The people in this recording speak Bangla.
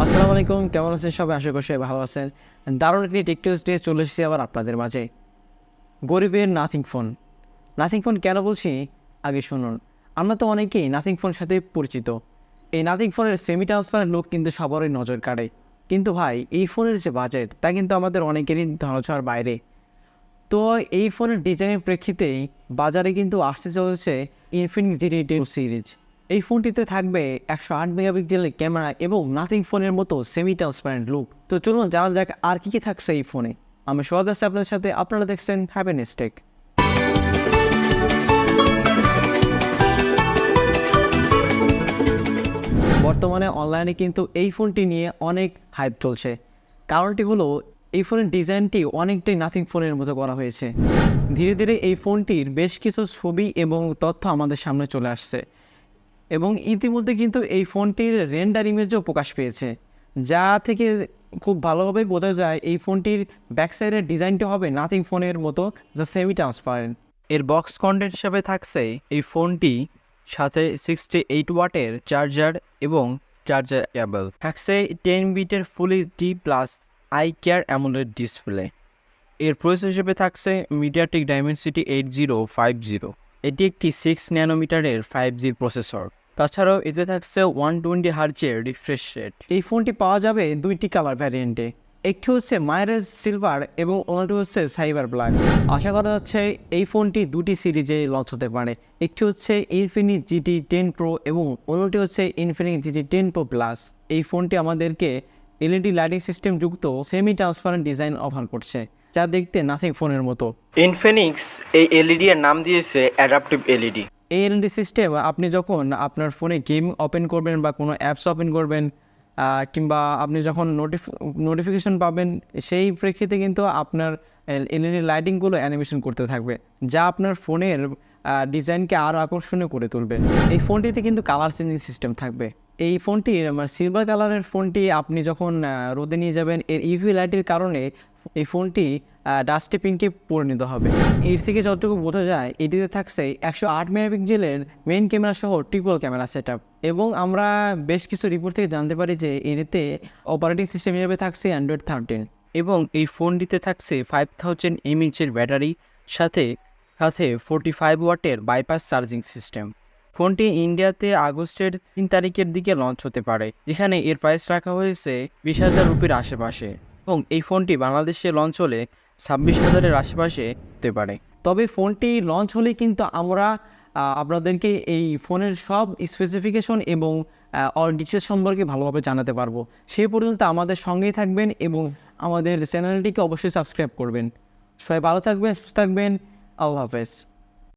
আসসালামু আলাইকুম, কেমন আছেন সবাই? আশা করি সবাই ভালো আছেন। দারুণ একটি টেক টিউজ ডে চলে এসেছি আবার আপনাদের মাঝে। গরিবের নাথিং ফোন। নাথিং ফোন কেন বলছি আগে শুনুন। আমরা তো অনেকেই নাথিং ফোনের সাথে পরিচিত। এই নাথিং ফোনের সেমি ট্রান্সপারেন্ট লুক কিন্তু সবারই নজর কাড়ে। কিন্তু ভাই এই ফোনের যে বাজেট তা কিন্তু আমাদের অনেকেরই ধারণার বাইরে। তো এই ফোনের ডিজাইনের প্রেক্ষিতেই বাজারে কিন্তু আসতে চলেছে ইনফিনিক্স GT10 সিরিজ। এই ফোনটিতে থাকবে 108 মেগাপিক্সেলের ক্যামেরা এবং নাথিং ফোনের মতো সেমি ট্রান্সপারেন্ট লুক। তো চলুন জানা যাক আর কী থাকছে এই ফোনে। আমি সোহাগ আছি আপনাদের সাথে, আপনারা দেখছেন হ্যাপিনেস টেক। বর্তমানে অনলাইনে কিন্তু এই ফোনটি নিয়ে অনেক হাইপ চলছে। কারণটি হলো এই ফোনের ডিজাইনটি অনেকটাই নাথিং ফোনের মতো করা হয়েছে। ধীরে ধীরে এই ফোনটির বেশ কিছু ছবি এবং তথ্য আমাদের সামনে চলে আসছে এবং ইতিমধ্যে কিন্তু এই ফোনটির রেন্ডার ইমেজও প্রকাশ পেয়েছে, যা থেকে খুব ভালোভাবে বোঝা যায় এই ফোনটির ব্যাক সাইডের ডিজাইনটি হবে নাথিং ফোনের মতো, যা সেমি ট্রান্সপারেন্ট। এর বক্স কন্টেন্ট হিসাবে থাকছে এই ফোনটি সাথে 68 ওয়াটের চার্জার এবং চার্জার কেবল থাকছে, 10 বিটের full HD plus eye care AMOLED display. এর প্রসেসর হিসেবে থাকছে মিডিয়াটেক ডাইমেনসিটি 8050। এটি একটি 6 ন্যানোমিটারের 5G প্রসেসর। তাছাড়াও এতে থাকছে 120 হার্জের রিফ্রেশ রেট। এই ফোনটি পাওয়া যাবে দুইটি কালার ভ্যারিয়েন্টে, একটি হচ্ছে মাইরেজ সিলভার এবং অন্যটি হচ্ছে সাইবার ব্ল্যাক। আশা করা যাচ্ছে এই ফোনটি দুটি সিরিজে লঞ্চ হতে পারে, একটি হচ্ছে ইনফিনিক্স GT10 Pro এবং অন্যটি হচ্ছে ইনফিনিক্স GT10 Pro প্লাস। এই ফোনটি আমাদেরকে এলইডি লাইটিং সিস্টেম যুক্ত সেমি ট্রান্সপারেন্ট ডিজাইন অফার করছে, যা দেখতে নাথিং ফোনের মতো। ইনফিনিক্স এই এলইডি এর নাম দিয়েছে অ্যাডাপটিভ এলইডি। এই এলইডি সিস্টেম আপনি যখন আপনার ফোনে গেম ওপেন করবেন বা কোনো অ্যাপস ওপেন করবেন, কিংবা আপনি যখন নোটিফিকেশন পাবেন, সেই প্রেক্ষিতে কিন্তু আপনার এলইডি লাইটিংগুলো অ্যানিমেশন করতে থাকবে, যা আপনার ফোনের ডিজাইনকে আরও আকর্ষণীয় করে তুলবে। এই ফোনটিতে কিন্তু কালার চেঞ্জিং সিস্টেম থাকবে। এই ফোনটি সিলভার কালারের ফোনটি আপনি যখন রোদে নিয়ে যাবেন, এর ইউভি লাইটের কারণে এই ফোনটি ডাস্টি পিঙ্কে পরিণত হবে। এর থেকে যতটুকু বোঝা যায় এটিতে থাকছে 108 মেগাপিক্সেলের মেইন ক্যামেরা সহ ট্রিপল ক্যামেরা সেট আপ। এবং আমরা বেশ কিছু রিপোর্ট থেকে জানতে পারি যে এতে অপারেটিং সিস্টেম হিসেবে থাকছে অ্যান্ড্রয়েড 13 এবং এই ফোনটিতে থাকছে 5000 এমএইচের ব্যাটারি সাথে সাথে 45 ওয়াটের বাইপাস চার্জিং সিস্টেম। ফোনটি ইন্ডিয়াতে আগস্টের 3 তারিখের দিকে লঞ্চ হতে পারে, যেখানে এর প্রাইস রাখা হয়েছে 20,000 রুপির আশেপাশে, এবং এই ফোনটি বাংলাদেশে লঞ্চ হলে 26,000-এর আশেপাশে হতে পারে। তবে ফোনটি লঞ্চ হলে কিন্তু আমরা আপনাদেরকে এই ফোনের সব স্পেসিফিকেশন এবং অল ডিটেলস সম্পর্কে ভালোভাবে জানাতে পারবো। সেই পর্যন্ত আমাদের সঙ্গেই থাকবেন এবং আমাদের চ্যানেলটিকে অবশ্যই সাবস্ক্রাইব করবেন। সবাই ভালো থাকবেন, সুস্থ থাকবেন। আল্লাহ হাফেজ।